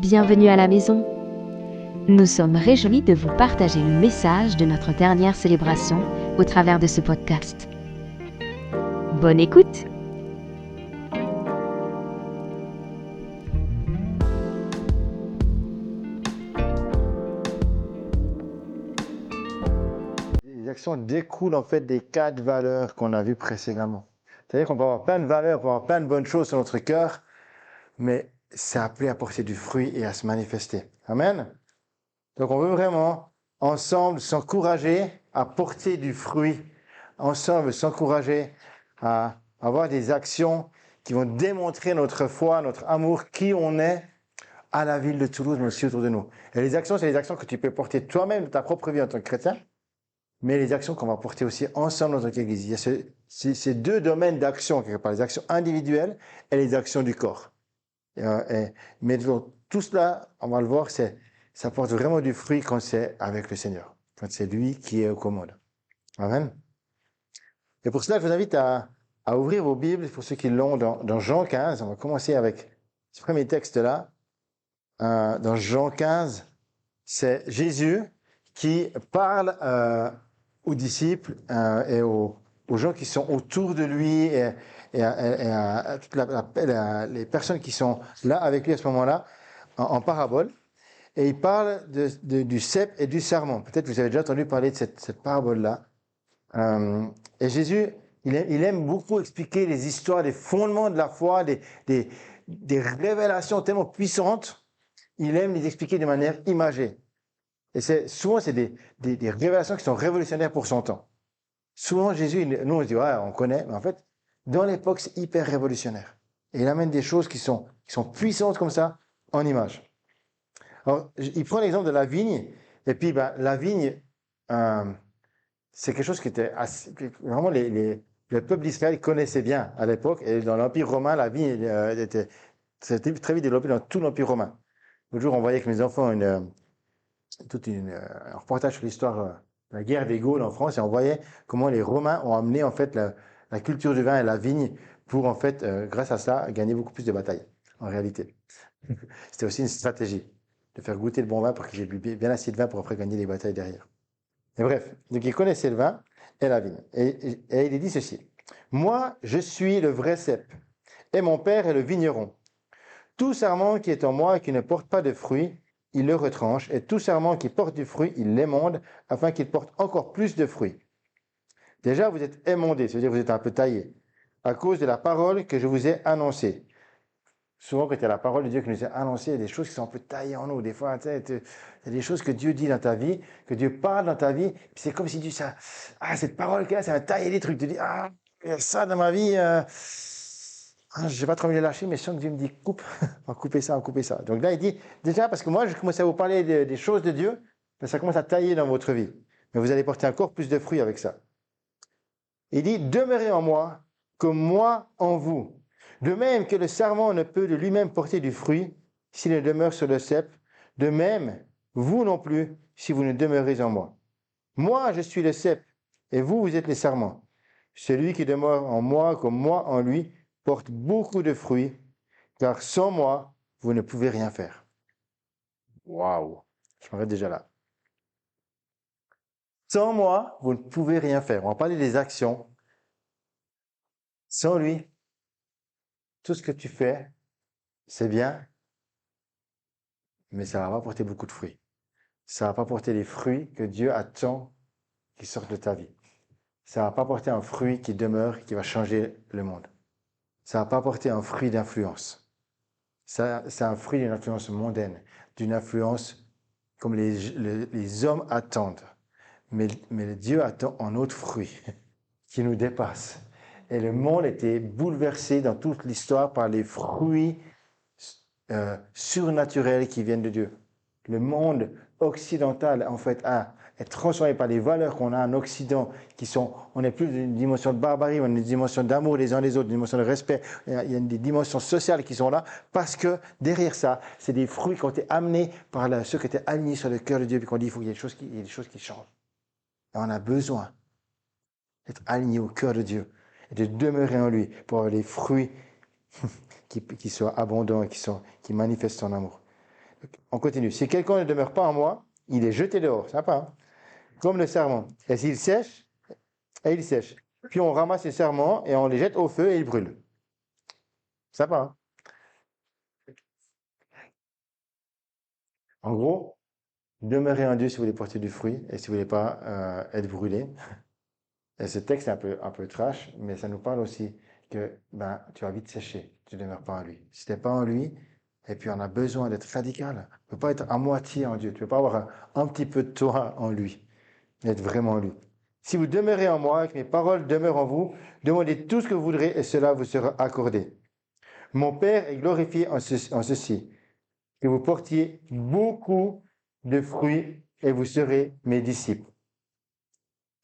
bienvenue à la maison. Nous sommes réjouis de vous partager le message de notre dernière célébration au travers de ce podcast. Bonne écoute! Les actions découlent en fait des 4 valeurs qu'on a vues précédemment. C'est-à-dire qu'on peut avoir plein de valeurs, on peut avoir plein de bonnes choses sur notre cœur, mais c'est appelé à porter du fruit et à se manifester. Amen. Donc on veut vraiment, ensemble, s'encourager à porter du fruit, ensemble, s'encourager à avoir des actions qui vont démontrer notre foi, notre amour, qui on est à la ville de Toulouse, mais aussi autour de nous. Et les actions, c'est les actions que tu peux porter toi-même dans ta propre vie en tant que chrétien, mais les actions qu'on va porter aussi ensemble dans notre église. Il y a ces 2 domaines d'action, quelque part, les actions individuelles et les actions du corps. Mais tout cela, on va le voir, ça porte vraiment du fruit quand c'est avec le Seigneur, quand c'est lui qui est aux commandes. Amen. Et pour cela, je vous invite à ouvrir vos Bibles, pour ceux qui l'ont, dans Jean 15. On va commencer avec ce premier texte-là. Dans Jean 15, c'est Jésus qui parle aux disciples et aux gens qui sont autour de lui et à toutes les personnes qui sont là avec lui à ce moment-là, en parabole. Et il parle du cep et du sarment. Peut-être que vous avez déjà entendu parler de cette parabole-là. Et Jésus, il aime beaucoup expliquer les histoires, les fondements de la foi, des révélations tellement puissantes. Il aime les expliquer de manière imagée. Et souvent, c'est des révélations qui sont révolutionnaires pour son temps. Souvent, Jésus, nous, on se dit, ouais, on connaît, mais en fait, dans l'époque, c'est hyper révolutionnaire. Et il amène des choses qui sont puissantes comme ça, en images. Alors, il prend l'exemple de la vigne, et puis, la vigne, c'est quelque chose qui était vraiment, le peuple d'Israël connaissait bien à l'époque, et dans l'Empire romain, la vigne c'était très vite développée dans tout l'Empire romain. L'autre jour, on voyait avec mes enfants un reportage sur l'histoire de la guerre des Gaules en France, et on voyait comment les Romains ont amené en fait la culture du vin et la vigne pour en fait, grâce à ça, gagner beaucoup plus de batailles, en réalité. C'était aussi une stratégie de faire goûter le bon vin pour qu'ils aient bu bien assez de vin pour après gagner les batailles derrière. Et bref, donc il connaissait le vin et la vigne. Et il dit ceci: moi, je suis le vrai cep, et mon père est le vigneron. Tout sarment qui est en moi et qui ne porte pas de fruit, il le retranche, et tout sarment qui porte du fruit, il l'émonde, afin qu'il porte encore plus de fruits. Déjà, vous êtes émondés, c'est-à-dire que vous êtes un peu taillés, à cause de la parole que je vous ai annoncée. Souvent, quand il y a la parole de Dieu qui nous est annoncée, il y a des choses qui sont un peu taillées en nous. Des fois, il y a des choses que Dieu dit dans ta vie, que Dieu parle dans ta vie, puis c'est comme si Dieu, cette parole qu'il y a, ça va tailler des trucs. Tu dis, il y a ça dans ma vie, je n'ai pas trop envie de lâcher, mais je sens que Dieu me dit, coupe, on va couper ça, on va couper ça. Donc là, il dit, déjà, parce que moi, je commence à vous parler des choses de Dieu, mais ça commence à tailler dans votre vie. Mais vous allez porter encore plus de fruits avec ça. Il dit, demeurez en moi, comme moi en vous. De même que le sarment ne peut de lui-même porter du fruit s'il ne demeure sur le cep, de même, vous non plus, si vous ne demeurez en moi. Moi, je suis le cep, et vous, vous êtes les sarments. Celui qui demeure en moi comme moi en lui porte beaucoup de fruits, car sans moi, vous ne pouvez rien faire. Waouh! Je m'arrête déjà là. Sans moi, vous ne pouvez rien faire. On va parler des actions. Sans lui, tout ce que tu fais, c'est bien, mais ça ne va pas porter beaucoup de fruits. Ça ne va pas porter les fruits que Dieu attend qui sortent de ta vie. Ça ne va pas porter un fruit qui demeure et qui va changer le monde. Ça ne va pas porter un fruit d'influence. C'est un fruit d'une influence mondaine, d'une influence comme les hommes attendent. Mais Dieu attend un autre fruit qui nous dépasse. Et le monde était bouleversé dans toute l'histoire par les fruits surnaturels qui viennent de Dieu. Le monde occidental, en fait, est transformé par les valeurs qu'on a en Occident, on n'est plus dans une dimension de barbarie, on est dans une dimension d'amour les uns les autres, une dimension de respect. Il y a des dimensions sociales qui sont là, parce que derrière ça, c'est des fruits qui ont été amenés par ceux qui étaient alignés sur le cœur de Dieu, puis qu'on dit il faut qu'il y ait des choses qui changent. Et on a besoin d'être alignés au cœur de Dieu et de demeurer en lui pour avoir les fruits qui soient abondants et qui manifestent son amour. On continue. Si quelqu'un ne demeure pas en moi, il est jeté dehors. Sympa, hein? Comme le serment. Et s'il sèche, et il sèche. Puis on ramasse les serments et on les jette au feu et ils brûlent. Sympa, hein? En gros, demeurez en Dieu si vous voulez porter du fruit et si vous voulez pas être brûlé. Et ce texte est un peu trash, mais ça nous parle aussi que ben, tu vas vite sécher, tu ne demeures pas en lui. Si tu n'es pas en lui, et puis on a besoin d'être radical. Tu ne peux pas être à moitié en Dieu, tu ne peux pas avoir un petit peu de toi en lui, mais être vraiment en lui. Si vous demeurez en moi et que mes paroles demeurent en vous, demandez tout ce que vous voudrez et cela vous sera accordé. Mon Père est glorifié en ceci, que vous portiez beaucoup de fruits et vous serez mes disciples.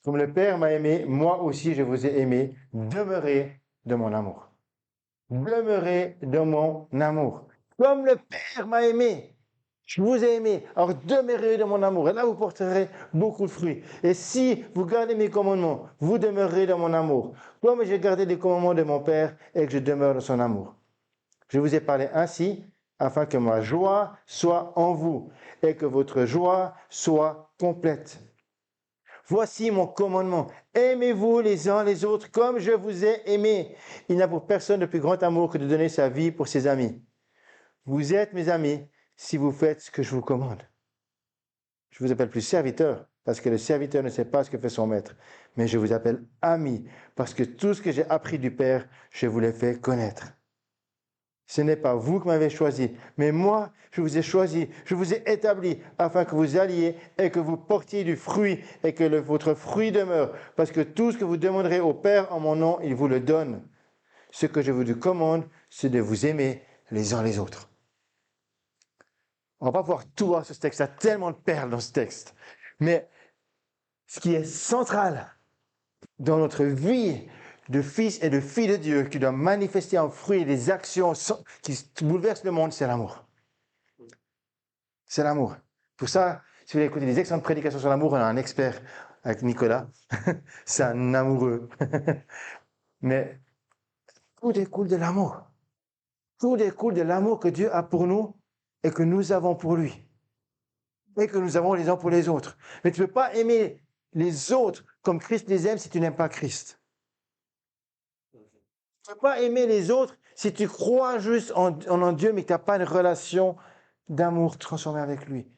Comme le Père m'a aimé, moi aussi je vous ai aimé. Demeurez de mon amour. Demeurez de mon amour. Comme le Père m'a aimé, je vous ai aimé. Alors demeurez de mon amour. Et là, vous porterez beaucoup de fruits. Et si vous gardez mes commandements, vous demeurez de mon amour. Comme j'ai gardé les commandements de mon Père et que je demeure de son amour. Je vous ai parlé ainsi afin que ma joie soit en vous et que votre joie soit complète. Voici mon commandement. Aimez-vous les uns les autres comme je vous ai aimé. Il n'y a pour personne de plus grand amour que de donner sa vie pour ses amis. Vous êtes mes amis si vous faites ce que je vous commande. Je vous appelle plus serviteur parce que le serviteur ne sait pas ce que fait son maître. Mais je vous appelle ami parce que tout ce que j'ai appris du Père, je vous l'ai fait connaître. Ce n'est pas vous qui m'avez choisi, mais moi, je vous ai choisi, je vous ai établi afin que vous alliez et que vous portiez du fruit et que votre fruit demeure. Parce que tout ce que vous demanderez au Père en mon nom, il vous le donne. Ce que je vous commande, c'est de vous aimer les uns les autres. On va pas pouvoir tout voir sur ce texte, il y a tellement de perles dans ce texte. Mais ce qui est central dans notre vie de fils et de filles de Dieu, qui doit manifester en fruit des actions qui bouleversent le monde, c'est l'amour. C'est l'amour. Pour ça, si vous voulez écouter des excellentes prédications sur l'amour, on a un expert avec Nicolas. C'est un amoureux. Mais tout découle de l'amour. Tout découle de l'amour que Dieu a pour nous et que nous avons pour lui. Et que nous avons les uns pour les autres. Mais tu ne peux pas aimer les autres comme Christ les aime si tu n'aimes pas Christ. Tu ne peux pas aimer les autres si tu crois juste en Dieu mais que tu n'as pas une relation d'amour transformée avec lui.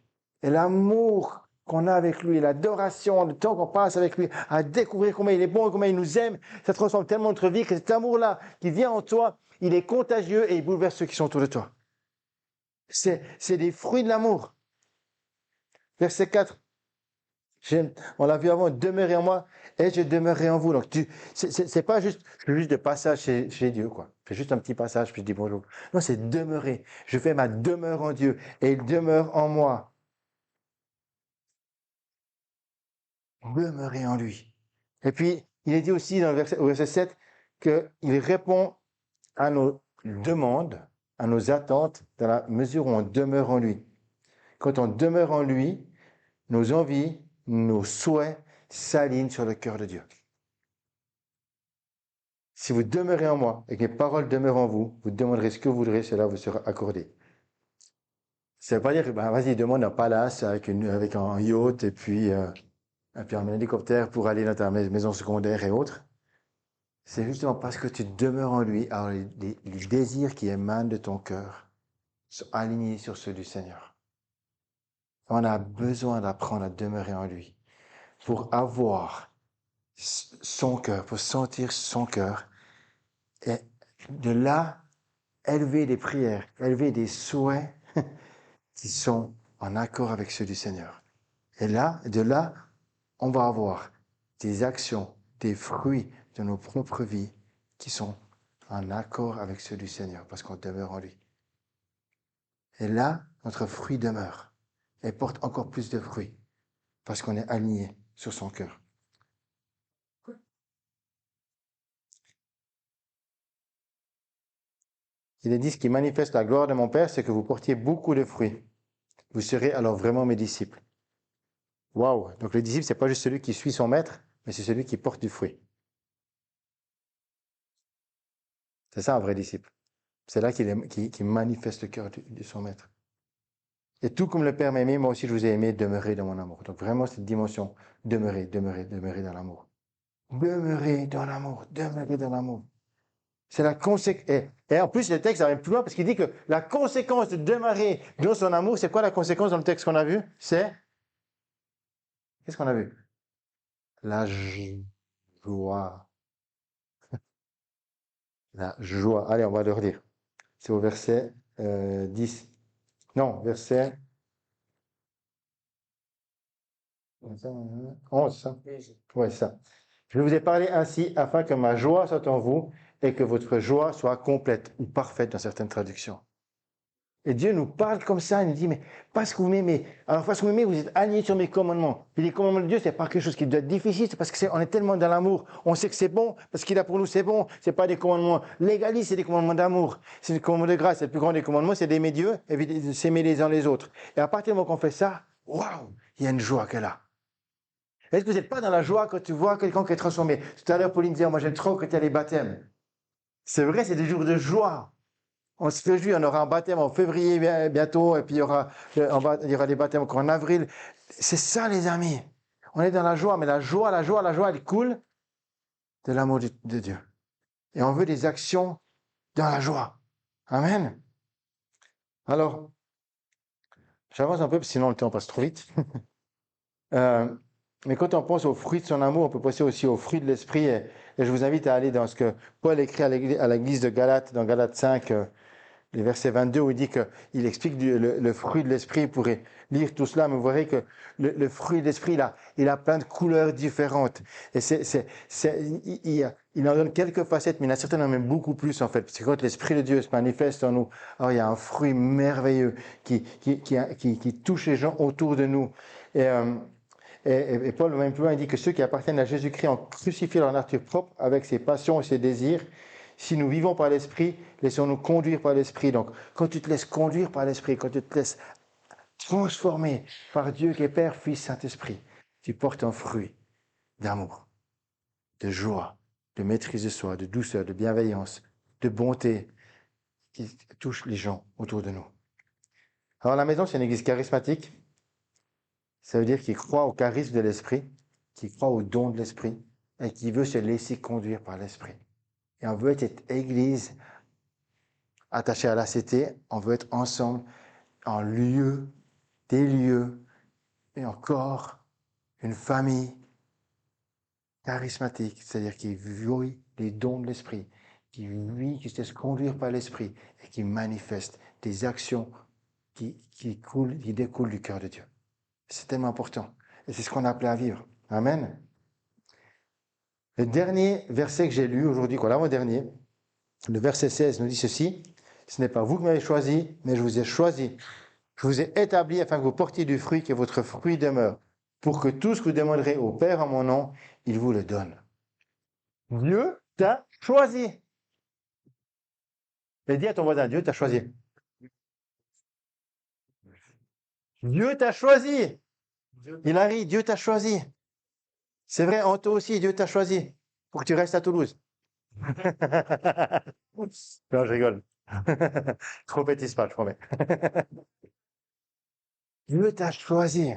Et l'amour qu'on a avec lui, l'adoration, le temps qu'on passe avec lui, à découvrir combien il est bon, combien il nous aime, ça transforme tellement notre vie que cet amour-là qui vient en toi, il est contagieux et il bouleverse ceux qui sont autour de toi. C'est des fruits de l'amour. Verset 4. On l'a vu avant, demeurez en moi et je demeurerai en vous. Donc, c'est pas juste de passage chez Dieu, quoi. C'est juste un petit passage, puis je dis bonjour. Non, c'est demeurer. Je fais ma demeure en Dieu et il demeure en moi. Demeurer en lui. Et puis, il est dit aussi dans au verset 7 qu'il répond à nos demandes, à nos attentes, dans la mesure où on demeure en lui. Quand on demeure en lui, nos envies, nos souhaits s'alignent sur le cœur de Dieu. Si vous demeurez en moi et que mes paroles demeurent en vous, vous demanderez ce que vous voudrez, cela vous sera accordé. Ça ne veut pas dire, vas-y, demande un palace avec un yacht et puis un hélicoptère pour aller dans ta maison secondaire et autres. C'est justement parce que tu demeures en lui, alors les désirs qui émanent de ton cœur sont alignés sur ceux du Seigneur. On a besoin d'apprendre à demeurer en lui pour avoir son cœur, pour sentir son cœur et de là, élever des prières, élever des souhaits qui sont en accord avec ceux du Seigneur. Et là, de là, on va avoir des actions, des fruits de nos propres vies qui sont en accord avec ceux du Seigneur, parce qu'on demeure en lui. Et là, notre fruit demeure et porte encore plus de fruits, parce qu'on est aligné sur son cœur. Il est dit, ce qui manifeste la gloire de mon Père, c'est que vous portiez beaucoup de fruits. Vous serez alors vraiment mes disciples. Waouh! Donc le disciple, c'est pas juste celui qui suit son maître, mais c'est celui qui porte du fruit. C'est ça un vrai disciple. C'est là qu'il manifeste le cœur de son maître. Et tout comme le Père m'a aimé, moi aussi je vous ai aimé, demeurez dans mon amour. Donc vraiment cette dimension, demeurer dans l'amour. Demeurer dans l'amour, demeurer dans l'amour. C'est la conséquence. Et en plus, le texte va même plus loin parce qu'il dit que la conséquence de demeurer dans son amour, c'est quoi la conséquence dans le texte qu'on a vu? C'est, qu'est-ce qu'on a vu? La joie. La joie. Allez, on va le redire. C'est au verset 10. Non, verset 11. Ça. Ouais, ça. Je vous ai parlé ainsi afin que ma joie soit en vous et que votre joie soit complète ou parfaite dans certaines traductions. Et Dieu nous parle comme ça, il nous dit, mais parce que vous m'aimez, alors parce que vous m'aimez, vous êtes alignés sur mes commandements. Puis les commandements de Dieu, c'est pas quelque chose qui doit être difficile, c'est parce que on est tellement dans l'amour, on sait que c'est bon, parce qu'il a pour nous, c'est bon. C'est pas des commandements légalistes, c'est des commandements d'amour. C'est des commandements de grâce. Le plus grand des commandements, c'est d'aimer Dieu et de s'aimer les uns les autres. Et à partir du moment qu'on fait ça, waouh, il y a une joie qu'elle a. Est-ce que vous n'êtes pas dans la joie quand tu vois quelqu'un qui est transformé? Tout à l'heure, Pauline disait, moi j'aime trop quand il y a les baptêmes. C'est vrai, c'est des jours de joie. On se réjouit, on aura un baptême en février bientôt, et puis il y aura des baptêmes encore en avril. C'est ça, les amis. On est dans la joie, mais la joie, elle coule de l'amour de Dieu. Et on veut des actions dans la joie. Amen. Alors, j'avance un peu, parce que sinon le temps passe trop vite. Mais quand on pense aux fruits de son amour, on peut penser aussi aux fruits de l'esprit. Et je vous invite à aller dans ce que Paul écrit à l'église de Galate, dans Galate 5, le verset 22, où il dit qu'il explique le fruit de l'esprit. Vous pourrez lire tout cela, mais vous verrez que le fruit de l'esprit, il a plein de couleurs différentes. Et il en donne quelques facettes, mais il y en a certainement même beaucoup plus, en fait. Parce que quand l'esprit de Dieu se manifeste en nous, alors il y a un fruit merveilleux qui touche les gens autour de nous. Et Paul, même plus loin, il dit que ceux qui appartiennent à Jésus-Christ ont crucifié leur nature propre avec ses passions et ses désirs. Si nous vivons par l'Esprit, laissons-nous conduire par l'Esprit. Donc, quand tu te laisses conduire par l'Esprit, quand tu te laisses transformer par Dieu qui est Père, Fils, Saint-Esprit, tu portes un fruit d'amour, de joie, de maîtrise de soi, de douceur, de bienveillance, de bonté qui touche les gens autour de nous. Alors, la maison, c'est une église charismatique. Ça veut dire qu'il croit au charisme de l'Esprit, qu'il croit au don de l'Esprit et qui veut se laisser conduire par l'Esprit. Et on veut être cette église attachée à la cité, on veut être ensemble en lieu, des lieux et encore une famille charismatique, c'est-à-dire qui vit les dons de l'Esprit, qui se laisse conduire par l'Esprit et qui manifeste des actions qui découlent du cœur de Dieu. C'est tellement important. Et c'est ce qu'on a appelé à vivre. Amen. Le dernier verset que j'ai lu aujourd'hui, l'avant-dernier, le verset 16 nous dit ceci: ce n'est pas vous qui m'avez choisi, mais je vous ai choisi. Je vous ai établi afin que vous portiez du fruit, que votre fruit demeure, pour que tout ce que vous demanderez au Père en mon nom, il vous le donne. Dieu t'a choisi. Et dis à ton voisin, Dieu t'a choisi. Dieu t'a choisi. Hilary, Dieu t'a choisi. C'est vrai, Anto aussi, Dieu t'a choisi pour que tu restes à Toulouse. Non, je rigole. Compétisse pas, je promets. Dieu t'a choisi.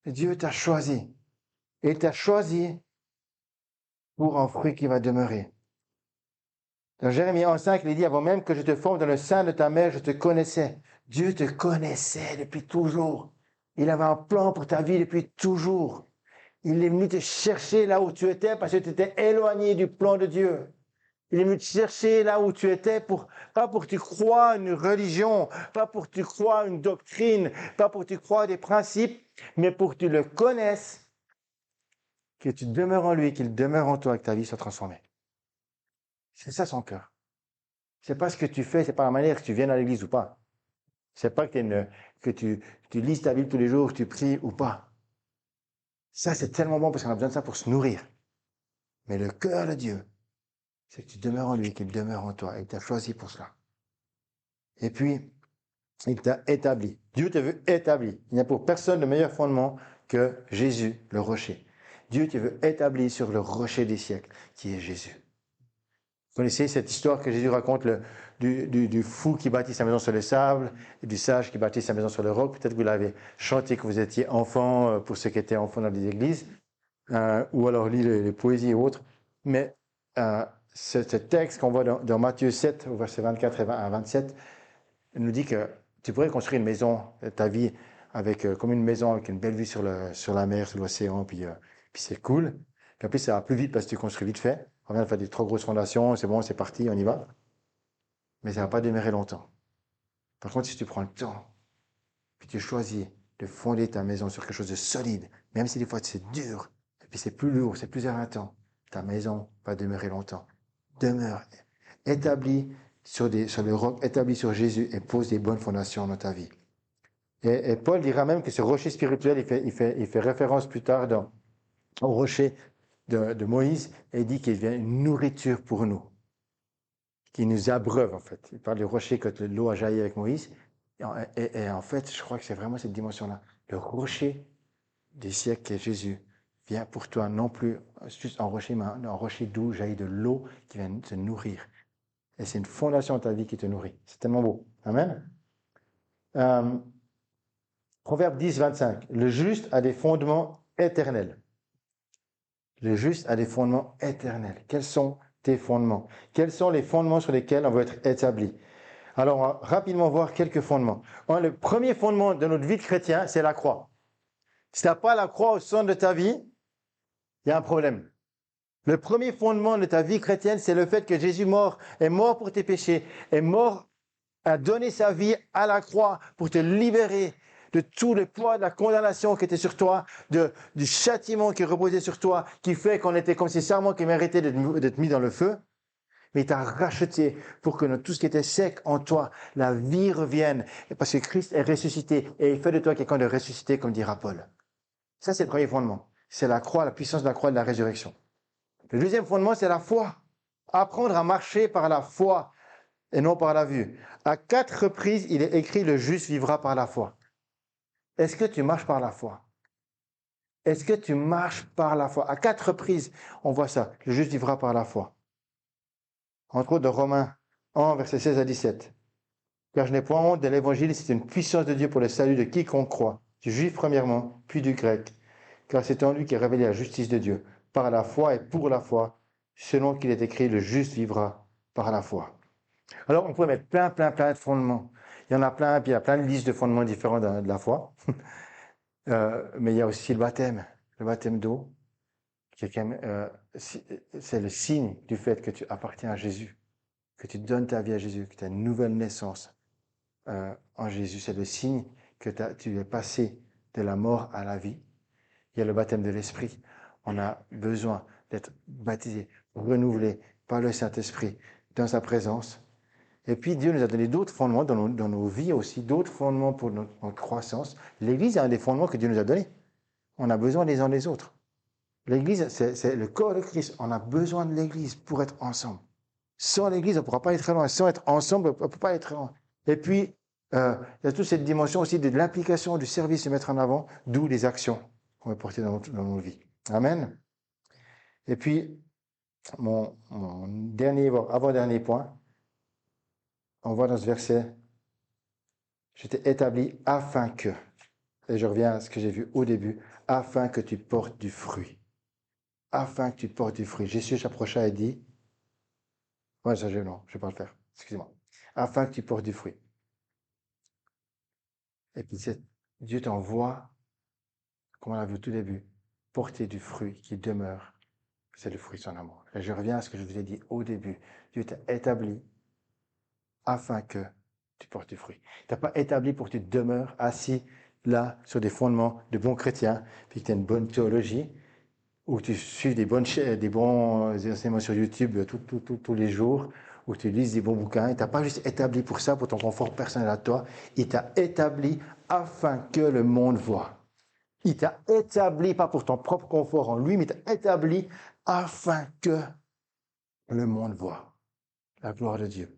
Dieu t'a choisi. Et il t'a choisi pour un fruit qui va demeurer. Dans Jérémie 11:5, il dit, avant même que je te forme dans le sein de ta mère, je te connaissais. Dieu te connaissait depuis toujours. Il avait un plan pour ta vie depuis toujours. Il est venu te chercher là où tu étais parce que tu étais éloigné du plan de Dieu. Il est venu te chercher là où tu étais pas pour que tu crois une religion, pas pour que tu crois une doctrine, pas pour que tu crois des principes, mais pour que tu le connaisses, que tu demeures en lui, qu'il demeure en toi, que ta vie soit transformée. C'est ça son cœur. C'est pas ce que tu fais, c'est pas la manière que tu viennes à l'église ou pas. C'est pas que tu lises ta Bible tous les jours, que tu pries ou pas. Ça, c'est tellement bon parce qu'on a besoin de ça pour se nourrir. Mais le cœur de Dieu, c'est que tu demeures en lui, qu'il demeure en toi, et il t'a choisi pour cela. Et puis, il t'a établi. Dieu te veut établi. Il n'y a pour personne de meilleur fondement que Jésus, le rocher. Dieu te veut établi sur le rocher des siècles, qui est Jésus. Vous connaissez cette histoire que Jésus raconte du fou qui bâtit sa maison sur le sable et du sage qui bâtit sa maison sur le roc. Peut-être que vous l'avez chanté quand vous étiez enfant, pour ceux qui étaient enfants dans les églises, ou alors lit les poésies et autres. Mais ce texte qu'on voit dans Matthieu 7, au verset 24 à 27, nous dit que tu pourrais construire une maison, ta vie, avec comme une maison avec une belle vue sur la mer, sur l'océan, puis c'est cool. Puis en plus, ça va plus vite parce que tu construis vite fait. On vient de faire des trop grosses fondations, c'est bon, c'est parti, on y va. Mais ça va pas demeurer longtemps. Par contre, si tu prends le temps, puis tu choisis de fonder ta maison sur quelque chose de solide, même si des fois c'est dur, et puis c'est plus lourd, c'est plus éreintant, ta maison va demeurer longtemps. Demeure, établis sur le roc, établis sur Jésus et pose des bonnes fondations dans ta vie. Et Paul dira même que ce rocher spirituel, il fait référence plus tard au rocher de Moïse, et il dit qu'il devient une nourriture pour nous, qui nous abreuve en fait. Il parle du rocher quand l'eau a jailli avec Moïse, et en fait, je crois que c'est vraiment cette dimension-là. Le rocher des siècles qui est Jésus vient pour toi non plus juste un rocher, mais un rocher d'où jaillit de l'eau qui vient te nourrir. Et c'est une fondation de ta vie qui te nourrit. C'est tellement beau. Amen. Proverbe 10, 25. Le juste a des fondements éternels. Le juste a des fondements éternels. Quels sont tes fondements? Quels sont les fondements sur lesquels on veut être établi? Alors, on va rapidement voir quelques fondements. Le premier fondement de notre vie de chrétien, c'est la croix. Si tu n'as pas la croix au centre de ta vie, il y a un problème. Le premier fondement de ta vie chrétienne, c'est le fait que Jésus est mort pour tes péchés, est mort à donner sa vie à la croix pour te libérer de tout le poids de la condamnation qui était sur toi, du châtiment qui reposait sur toi, qui fait qu'on était comme ces serments qui méritaient d'être mis dans le feu. Mais il t'a racheté pour que dans tout ce qui était sec en toi, la vie revienne. Et parce que Christ est ressuscité et il fait de toi quelqu'un de ressuscité, comme dira Paul. Ça, c'est le premier fondement. C'est la croix, la puissance de la croix et de la résurrection. Le deuxième fondement, c'est la foi. Apprendre à marcher par la foi et non par la vue. À 4 reprises, il est écrit, le juste vivra par la foi. Est-ce que tu marches par la foi? Est-ce que tu marches par la foi? À 4 reprises, on voit ça. Le juste vivra par la foi. Entre autres, de Romains 1, versets 16 à 17. Car je n'ai point honte de l'évangile, c'est une puissance de Dieu pour le salut de quiconque croit, du juif premièrement, puis du grec. Car c'est en lui qu'est révélée la justice de Dieu, par la foi et pour la foi, selon qu'il est écrit, le juste vivra par la foi. Alors, on pourrait mettre plein de fondements. Il y en a plein, puis il y a plein de listes de fondements différents de la foi. Mais il y a aussi le baptême d'eau. C'est le signe du fait que tu appartiens à Jésus, que tu donnes ta vie à Jésus, que tu as une nouvelle naissance en Jésus. C'est le signe que tu es passé de la mort à la vie. Il y a le baptême de l'Esprit. On a besoin d'être baptisé, renouvelé par le Saint-Esprit dans sa présence. Et puis Dieu nous a donné d'autres fondements dans nos vies aussi, d'autres fondements pour notre croissance. L'Église est un des fondements que Dieu nous a donnés. On a besoin les uns des autres. L'Église, c'est le corps de Christ. On a besoin de l'Église pour être ensemble. Sans l'Église, on ne pourra pas être très loin. Sans être ensemble, on ne peut pas être très loin. Et puis, il y a toute cette dimension aussi de l'implication, du service, de mettre en avant, d'où les actions qu'on va porter dans nos vies. Amen. Et puis, mon avant-dernier point, on voit dans ce verset, je t'ai établi afin que, et je reviens à ce que j'ai vu au début, afin que tu portes du fruit. Afin que tu portes du fruit. Jésus s'approcha et dit, non, je vais pas le faire, excusez-moi. Afin que tu portes du fruit. Et puis Dieu t'envoie, comme on l'a vu au tout début, porter du fruit qui demeure. C'est le fruit de son amour. Et je reviens à ce que je vous ai dit au début. Dieu t'a établi afin que tu portes du fruit. Il t'a pas établi pour que tu demeures assis là sur des fondements de bons chrétiens, puis que tu aies une bonne théologie, ou que tu suives des bons enseignements sur YouTube tous les jours, ou que tu lises des bons bouquins. Il t'a pas juste établi pour ça, pour ton confort personnel à toi. Il t'a établi afin que le monde voit. Il t'a établi, pas pour ton propre confort en lui, mais il t'a établi afin que le monde voit la gloire de Dieu.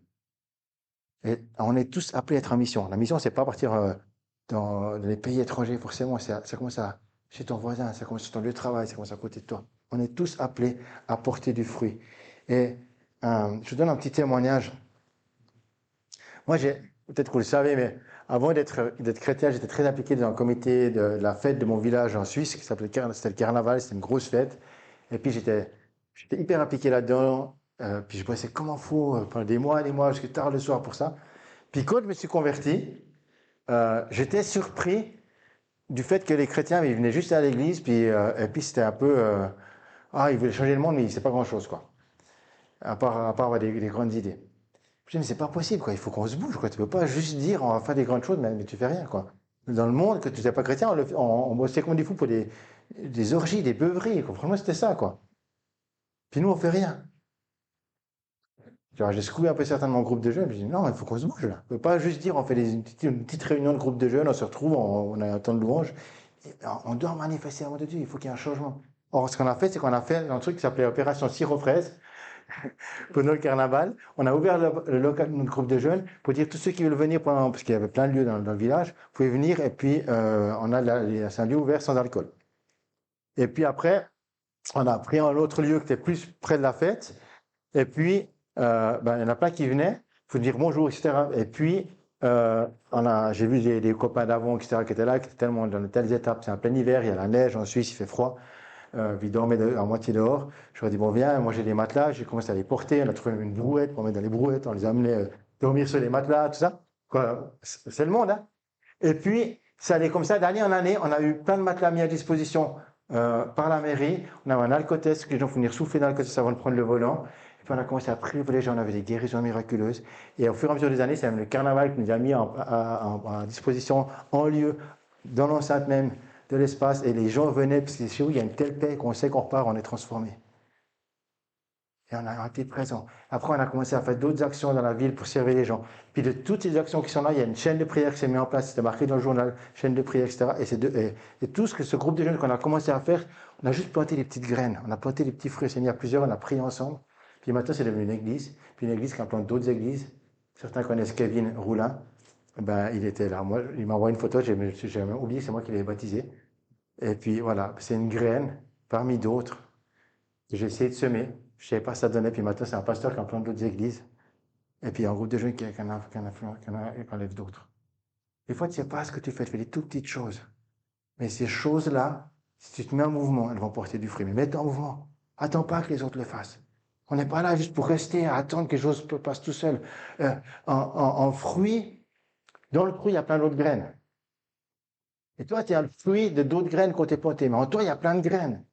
Et on est tous appelés à être en mission. La mission, c'est pas partir dans les pays étrangers, forcément. Ça commence chez ton voisin, ça commence sur ton lieu de travail, ça commence à côté de toi. On est tous appelés à porter du fruit. Et Je vous donne un petit témoignage. Moi, peut-être que vous le savez, mais avant d'être chrétien, j'étais très impliqué dans le comité de la fête de mon village en Suisse, c'était le carnaval, c'était une grosse fête. Et puis j'étais hyper impliqué là-dedans. Puis je bossais comme un fou pendant des mois et des mois, jusqu'à tard le soir pour ça. Puis quand je me suis converti, j'étais surpris du fait que les chrétiens, ils venaient juste à l'église, et puis c'était un peu, ils voulaient changer le monde, mais c'est pas grand-chose, quoi. À part avoir des grandes idées. Je dis, mais c'est pas possible, quoi. Il faut qu'on se bouge, quoi. Tu peux pas juste dire, on va faire des grandes choses, mais tu fais rien, quoi. Dans le monde, que tu n'es pas chrétien, on bossait comme des fous pour des orgies, des beuveries, quoi. Franchement, c'était ça, quoi. Puis nous, on fait rien. Genre, j'ai secoué un peu certains de mon groupe de jeunes, je dis, non, il faut qu'on se bouge, là. On peut pas juste dire, on fait une petite réunion de groupe de jeunes, on se retrouve, on a un temps de louange. On doit manifester la de Dieu, il faut qu'il y ait un changement. Or, ce qu'on a fait, c'est qu'on a fait un truc qui s'appelait Opération Sirop Fraise. Pendant le carnaval, on a ouvert le local de notre groupe de jeunes pour dire tous ceux qui veulent venir parce qu'il y avait plein de lieux dans le village, vous pouvez venir et puis c'est un lieu ouvert sans alcool. Et puis après, on a pris un autre lieu qui était plus près de la fête et puis il y en a plein qui venaient, faut dire bonjour, etc. Et puis j'ai vu des copains d'avant, etc. qui étaient là, qui étaient tellement dans de telles étapes. C'est en plein hiver, il y a la neige en Suisse, il fait froid. Puis ils dormaient à moitié dehors. Je leur ai dit, bon, viens, moi j'ai des matelas, j'ai commencé à les porter, on a trouvé une brouette pour mettre dans les brouettes, on les a amenés dormir sur les matelas, tout ça. Quoi, c'est le monde, hein. Et puis, ça allait comme ça, d'année en année, on a eu plein de matelas mis à disposition par la mairie. On avait un alcotest, que les gens pouvaient venir souffler dans l'alcotest avant de prendre le volant. Et puis on a commencé à prier pour les gens, on avait des guérisons miraculeuses. Et au fur et à mesure des années, c'est même le carnaval qui nous a mis à disposition en lieu, dans l'enceinte même de l'espace, et les gens venaient, parce que chez nous, il y a une telle paix qu'on sait qu'on repart, on est transformé. Et on a été présent. Après, on a commencé à faire d'autres actions dans la ville pour servir les gens. Puis de toutes ces actions qui sont là, il y a une chaîne de prière qui s'est mise en place, c'était marqué dans le journal, chaîne de prière, etc. Et tout ce groupe de jeunes qu'on a commencé à faire, on a juste planté des petites graines, on a planté des petits fruits. C'est mis à plusieurs, on a prié ensemble. Puis maintenant, c'est devenu une église. Puis une église qui a planté d'autres églises. Certains connaissent Kevin Roulin. Il était là. Moi, il m'a envoyé une photo, j'ai oublié, c'est moi qui l'ai baptisé. Et puis voilà, c'est une graine parmi d'autres que j'ai essayé de semer. Je ne savais pas ce que ça donnait. Puis maintenant, c'est un pasteur qui en plante d'autres églises. Et puis un groupe de jeunes qui enlève d'autres. Des fois, tu ne sais pas ce que tu fais. Tu fais des toutes petites choses. Mais ces choses-là, si tu te mets en mouvement, elles vont porter du fruit. Mais mets-toi en mouvement. Attends pas que les autres le fassent. On n'est pas là juste pour rester à attendre que les choses passent tout seul. En fruit, dans le fruit, il y a plein d'autres graines. Et toi, tu es le fruit de d'autres graines qu'on t'a plantées. Mais en toi, il y a plein de graines.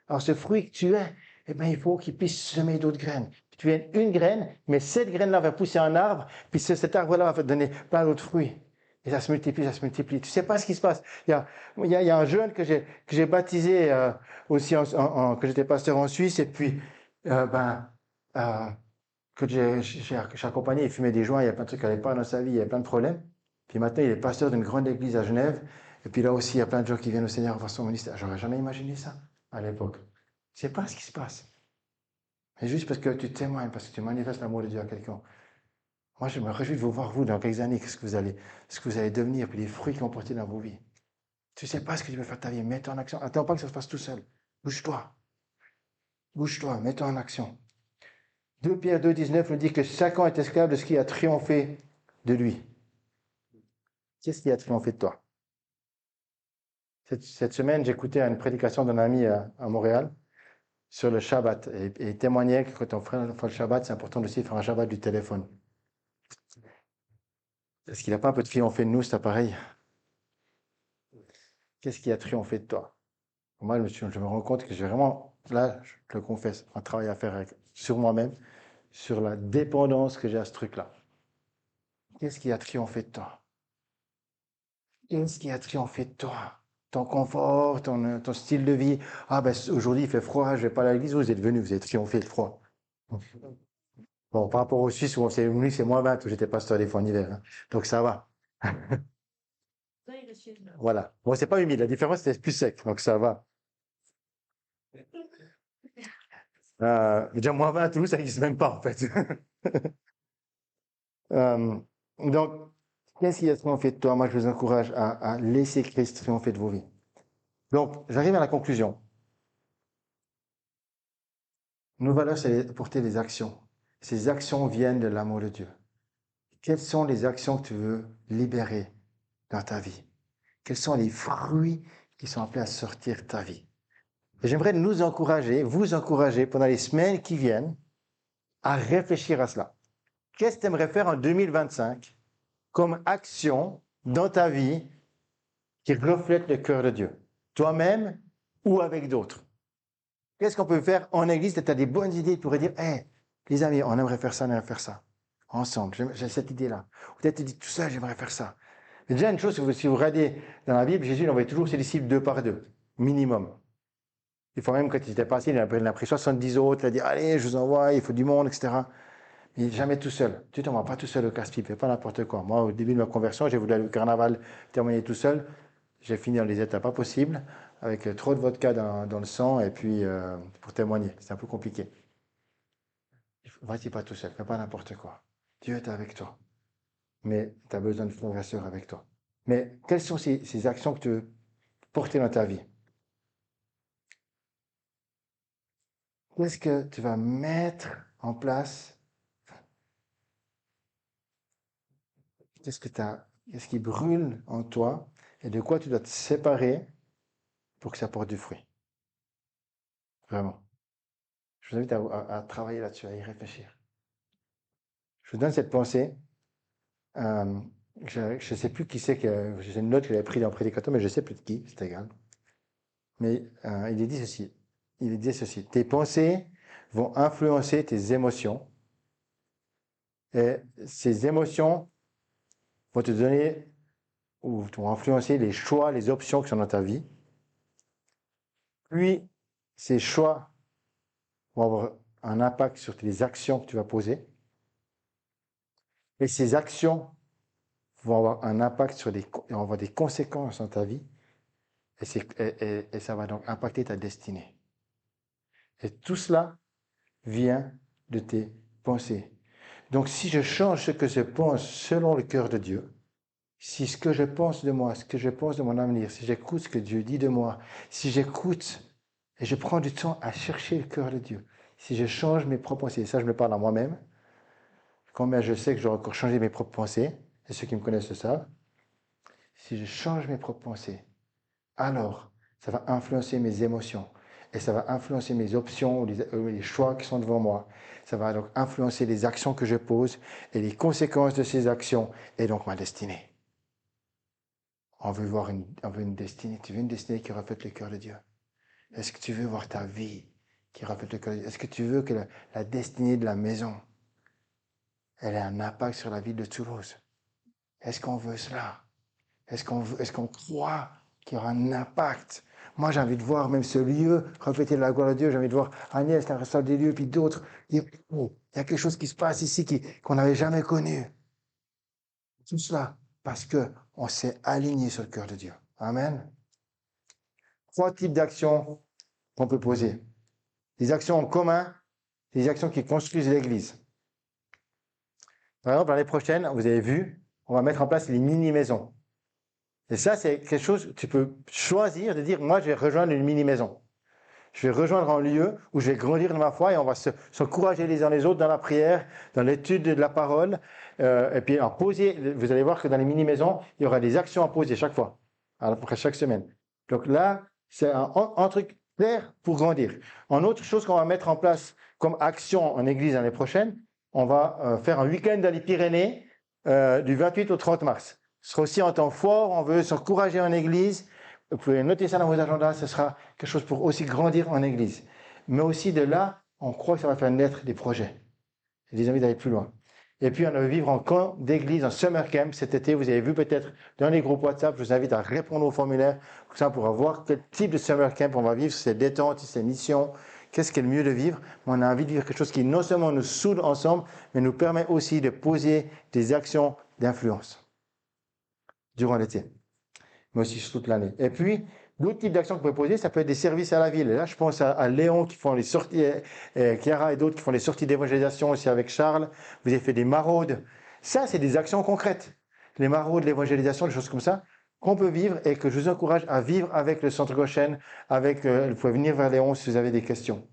Alors, ce fruit que tu es, il faut qu'il puisse semer d'autres graines. Tu es une graine, mais cette graine-là va pousser un arbre, puis cet arbre-là va te donner plein d'autres fruits. Et ça se multiplie, ça se multiplie. Tu sais pas ce qui se passe. Il y a un jeune que j'ai baptisé aussi que j'étais pasteur en Suisse, et puis que j'ai accompagné. Il fumait des joints, il y a plein de trucs qui n'allaient pas dans sa vie, il y a plein de problèmes. Puis maintenant, il est pasteur d'une grande église à Genève. Et puis là aussi, il y a plein de gens qui viennent au Seigneur voir son ministère. J'aurais jamais imaginé ça à l'époque. Je sais pas ce qui se passe. Mais juste parce que tu témoignes, parce que tu manifestes l'amour de Dieu à quelqu'un. Moi, je me réjouis de vous voir, vous, dans quelques années, ce que vous allez devenir, puis les fruits qui vont porter dans vos vies. Tu sais pas ce que tu veux faire de ta vie. Mets-toi en action. Attends pas que ça se passe tout seul. Bouge-toi. Bouge-toi. Mets-toi en action. 2 Pierre 2,19 nous dit que chacun est esclave de ce qui a triomphé de lui. Qu'est-ce qui a triomphé de toi? Cette semaine, j'écoutais une prédication d'un ami à Montréal sur le Shabbat et il témoignait que quand on fait le Shabbat, c'est important aussi de faire un Shabbat du téléphone. Est-ce qu'il n'a pas un peu de triomphé de nous, cet appareil? Qu'est-ce qui a triomphé de toi? Moi, je me rends compte que j'ai vraiment, là, je le confesse, un travail à faire sur moi-même, sur la dépendance que j'ai à ce truc-là. Qu'est-ce qui a triomphé de toi? Qu'est-ce qui a triomphé de toi? Ton confort, ton style de vie. Aujourd'hui il fait froid, je vais pas à l'église, vous êtes venus, vous êtes triomphé de froid. Bon, par rapport aux Suisses où c'est moins 20, où j'étais pasteur des fois en hiver, hein. Donc ça va. Voilà. Bon, c'est pas humide, la différence c'est plus sec, donc ça va. Déjà moins 20 à Toulouse, ça n'existe même pas en fait. Donc, qu'est-ce qui a triomphé de toi? Moi, je vous encourage à laisser Christ triompher de vos vies. Donc, j'arrive à la conclusion. Nos valeurs, c'est porter des actions. ces actions viennent de l'amour de Dieu. Quelles sont les actions que tu veux libérer dans ta vie? Quels sont les fruits qui sont appelés à sortir de ta vie? Et j'aimerais nous encourager, vous encourager pendant les semaines qui viennent à réfléchir à cela. Qu'est-ce que tu aimerais faire en 2025 comme action dans ta vie qui reflète le cœur de Dieu? Toi-même ou avec d'autres? Qu'est-ce qu'on peut faire en église? Tu as des bonnes idées, tu pourrais dire, hey, les amis, on aimerait faire ça, on aimerait faire ça. Ensemble, j'ai cette idée-là. Ou peut-être tu dis, tout ça, j'aimerais faire ça. Mais déjà, une chose, si vous regardez dans la Bible, Jésus envoyait toujours ses disciples 2 par 2, minimum. Des fois même, quand il était passé, il a pris 70 autres, il a dit, allez, je vous envoie, il faut du monde, etc. Mais jamais tout seul. Tu ne t'envoies pas tout seul au casse-pipe, fais pas n'importe quoi. Moi, au début de ma conversion, j'ai voulu aller au carnaval terminer tout seul. J'ai fini dans les états pas possibles, avec trop de vodka dans le sang, et puis pour témoigner. C'est un peu compliqué. Vas-y pas tout seul, fais pas n'importe quoi. Dieu est avec toi. Mais tu as besoin de frères et sœurs avec toi. Mais quelles sont ces actions que tu veux porter dans ta vie? Qu'est-ce que tu vas mettre en place? Qu'est-ce qui brûle en toi et de quoi tu dois te séparer pour que ça porte du fruit? Vraiment. Je vous invite à travailler là-dessus, à y réfléchir. Je vous donne cette pensée. Je ne sais plus qui c'est que j'ai une note que j'avais prise dans Prédicateur, mais je ne sais plus de qui, c'est égal. Mais il dit ceci. Il dit ceci. Tes pensées vont influencer tes émotions. Et ces émotions vont te donner ou vont influencer les choix, les options qui sont dans ta vie. Puis, ces choix vont avoir un impact sur les actions que tu vas poser. Et ces actions vont avoir un impact vont avoir des conséquences dans ta vie. Et ça va donc impacter ta destinée. Et tout cela vient de tes pensées. Donc, si je change ce que je pense selon le cœur de Dieu, si ce que je pense de moi, ce que je pense de mon avenir, si j'écoute ce que Dieu dit de moi, si j'écoute et je prends du temps à chercher le cœur de Dieu, si je change mes propres pensées, ça je me parle à moi-même, combien je sais que je dois encore changer mes propres pensées, et ceux qui me connaissent le savent, si je change mes propres pensées, alors ça va influencer mes émotions, et ça va influencer mes options ou les choix qui sont devant moi. Ça va donc influencer les actions que je pose et les conséquences de ces actions, et donc ma destinée. On veut une destinée. Tu veux une destinée qui reflète le cœur de Dieu? Est-ce que tu veux voir ta vie qui reflète le cœur de Dieu? Est-ce que tu veux que la destinée de la maison, elle ait un impact sur la ville de Toulouse? Est-ce qu'on veut cela? Est-ce qu'on croit qu'il y aura un impact? Moi, j'ai envie de voir même ce lieu refléter la gloire de Dieu. J'ai envie de voir Agnès, la restaurant des lieux, puis d'autres. Oh, il y a quelque chose qui se passe ici qu'on n'avait jamais connu. Tout cela parce que on s'est aligné sur le cœur de Dieu. Amen. 3 types d'actions qu'on peut poser. Les actions en commun, les actions qui construisent l'Église. Par exemple, l'année prochaine, vous avez vu, on va mettre en place les mini-maisons. Et ça, c'est quelque chose, tu peux choisir de dire, moi, je vais rejoindre une mini-maison. Je vais rejoindre un lieu où je vais grandir dans ma foi et on va s'encourager les uns les autres dans la prière, dans l'étude de la parole. Et puis, en poser, vous allez voir que dans les mini-maisons, il y aura des actions à poser chaque fois, après chaque semaine. Donc là, c'est un truc clair pour grandir. En autre chose qu'on va mettre en place comme action en église l'année prochaine, on va faire un week-end dans les Pyrénées du 28 au 30 mars. Ce sera aussi un temps fort, on veut s'encourager en église. Vous pouvez noter ça dans vos agendas, ce sera quelque chose pour aussi grandir en église. Mais aussi de là, on croit que ça va faire naître des projets. J'ai des envie d'aller plus loin. Et puis, on va vivre en camp d'église, en summer camp cet été. Vous avez vu peut-être dans les groupes WhatsApp, je vous invite à répondre au formulaire. Comme ça, on pourra voir quel type de summer camp on va vivre, ces détentes, ces missions. Qu'est-ce qui est le mieux de vivre? Mais on a envie de vivre quelque chose qui non seulement nous soude ensemble, mais nous permet aussi de poser des actions d'influence durant l'été, mais aussi sur toute l'année. Et puis, d'autres types d'actions que vous pouvez poser, ça peut être des services à la ville. Et là, je pense à Léon qui font les sorties, Chiara et d'autres qui font les sorties d'évangélisation aussi avec Charles. Vous avez fait des maraudes. Ça, c'est des actions concrètes. Les maraudes, l'évangélisation, des choses comme ça, qu'on peut vivre et que je vous encourage à vivre avec le Centre Goshen, vous pouvez venir vers Léon si vous avez des questions.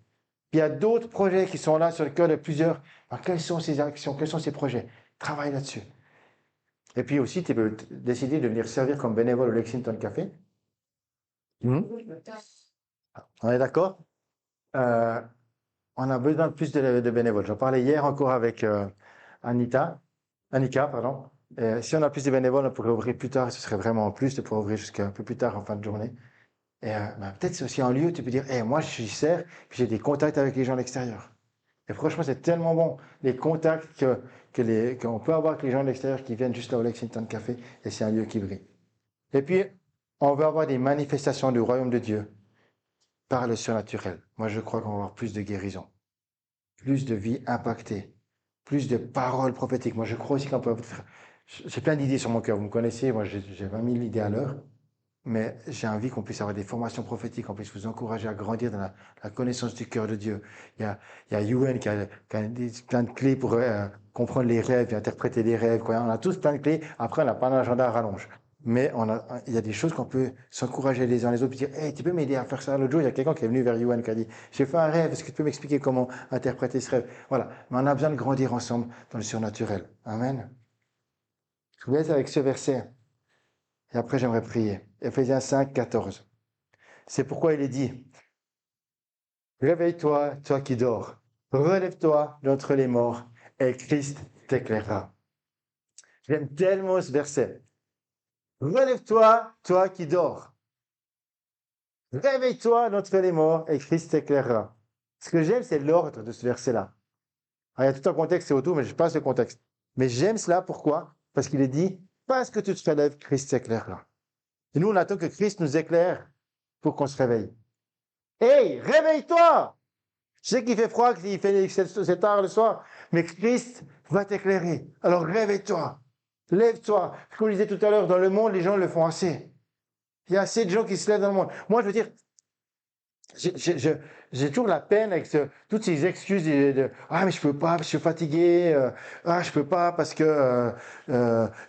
Puis il y a d'autres projets qui sont là sur le cœur de plusieurs. Alors, quelles sont ces actions? Quels sont ces projets? Travaille là-dessus. Et puis aussi, tu peux décider de venir servir comme bénévole au Lexington Café. On est d'accord? Euh, on a besoin de plus de bénévoles. J'en parlais hier encore avec Annika, pardon. Si on a plus de bénévoles, on pourrait ouvrir plus tard. Ce serait vraiment en plus de pouvoir ouvrir jusqu'à un peu plus tard en fin de journée. Et peut-être c'est aussi un lieu où tu peux dire, moi je sers, puis j'ai des contacts avec les gens de l'extérieur. Et franchement, c'est tellement bon, les contacts qu'on peut avoir avec les gens de l'extérieur qui viennent juste là au Lexington Café, et c'est un lieu qui brille. Et puis, on veut avoir des manifestations du royaume de Dieu par le surnaturel. Moi, je crois qu'on va avoir plus de guérison, plus de vies impactées, plus de paroles prophétiques. Moi, je crois aussi qu'on peut faire... J'ai plein d'idées sur mon cœur, vous me connaissez, moi j'ai 20 000 idées à l'heure. Mais j'ai envie qu'on puisse avoir des formations prophétiques, qu'on puisse vous encourager à grandir dans la connaissance du cœur de Dieu. Il y a Yuan qui a plein de clés pour comprendre les rêves et interpréter les rêves. Quoi. On a tous plein de clés. Après, on n'a pas un agenda à rallonge. Mais il y a des choses qu'on peut s'encourager les uns les autres. Puis dire, hey, tu peux m'aider à faire ça. L'autre jour, il y a quelqu'un qui est venu vers Yuan qui a dit, j'ai fait un rêve. Est-ce que tu peux m'expliquer comment interpréter ce rêve? Voilà. Mais on a besoin de grandir ensemble dans le surnaturel. Amen. Je vous laisse avec ce verset. Et après, j'aimerais prier. Éphésiens 5, 14. C'est pourquoi il est dit, réveille-toi, toi qui dors. Relève-toi d'entre les morts et Christ t'éclairera. J'aime tellement ce verset. Relève-toi, toi qui dors. Réveille-toi d'entre les morts et Christ t'éclairera. Ce que j'aime, c'est l'ordre de ce verset-là. Alors, il y a tout un contexte, c'est autour, mais je passe le contexte. Mais j'aime cela, pourquoi? Parce qu'il est dit, parce que tu te relèves, Christ t'éclairera. Et nous, on attend que Christ nous éclaire pour qu'on se réveille. Hey, réveille-toi! Je sais qu'il fait froid, c'est tard le soir, mais Christ va t'éclairer. Alors réveille-toi, lève-toi. Comme je disais tout à l'heure, dans le monde, les gens le font assez. Il y a assez de gens qui se lèvent dans le monde. Moi, je veux dire, j'ai toujours la peine avec toutes ces excuses ah, mais je peux pas, je suis fatigué, je peux pas parce que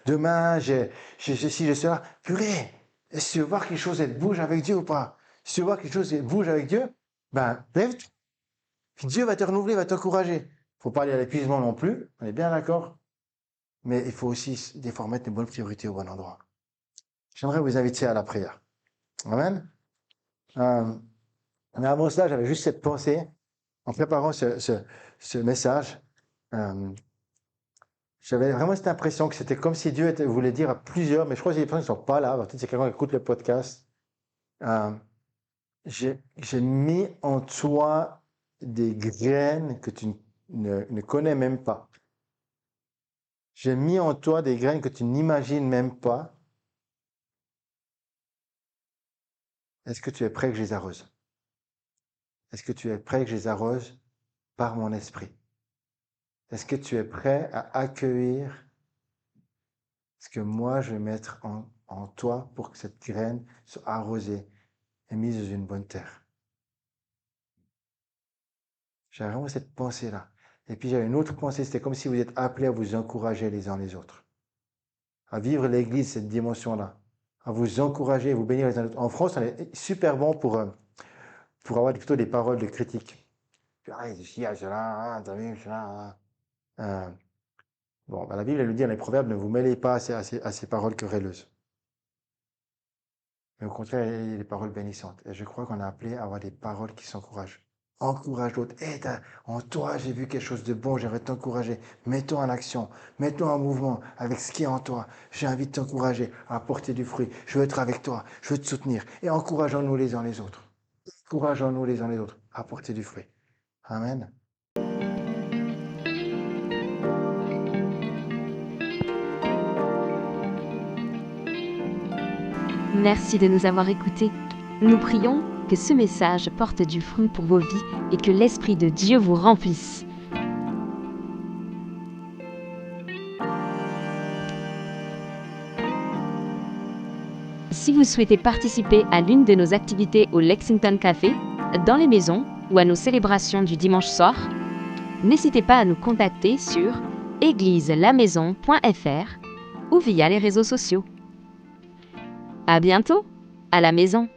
demain, j'ai ci, j'ai cela. Purée, si tu veux voir quelque chose, elle bouge avec Dieu ou pas? Si tu veux voir quelque chose, elle bouge avec Dieu, ben, lève-toi. Puis Dieu va te renouveler, va t'encourager. Il ne faut pas aller à l'épuisement non plus, on est bien d'accord. Mais il faut aussi des fois mettre les bonnes priorités au bon endroit. J'aimerais vous inviter à la prière. Amen. Mais avant cela, j'avais juste cette pensée, en préparant ce message, j'avais vraiment cette impression que c'était comme si Dieu voulait dire à plusieurs, mais je crois que les personnes qui ne sont pas là, peut-être c'est quelqu'un qui écoute le podcast, j'ai mis en toi des graines que tu ne connais même pas. J'ai mis en toi des graines que tu n'imagines même pas. Est-ce que tu es prêt que je les arrose? Est-ce que tu es prêt que je les arrose par mon esprit? Est-ce que tu es prêt à accueillir ce que moi je vais mettre en toi pour que cette graine soit arrosée et mise dans une bonne terre? J'avais vraiment cette pensée-là. Et puis j'avais une autre pensée, c'était comme si vous êtes appelés à vous encourager les uns les autres, à vivre l'Église, cette dimension-là, à vous encourager, à vous bénir les uns les autres. En France, on est super bon pour avoir plutôt des paroles de critique. Bon, la Bible, elle nous dit dans les Proverbes, ne vous mêlez pas à ces paroles querelleuses. Mais au contraire, il y a des paroles bénissantes. Et je crois qu'on a appelé à avoir des paroles qui s'encouragent. Encourage l'autre. Hey, en toi, j'ai vu quelque chose de bon, j'aimerais t'encourager. Mets-toi en action, mets-toi en mouvement avec ce qui est en toi. J'ai envie de t'encourager à apporter du fruit. Je veux être avec toi, je veux te soutenir. Et encourageons-nous les uns les autres. Encourageons-nous les uns les autres à apporter du fruit. Amen. Merci de nous avoir écoutés. Nous prions que ce message porte du fruit pour vos vies et que l'Esprit de Dieu vous remplisse. Si vous souhaitez participer à l'une de nos activités au Lexington Café, dans les maisons ou à nos célébrations du dimanche soir, n'hésitez pas à nous contacter sur égliselamaison.fr ou via les réseaux sociaux. À bientôt, à la maison.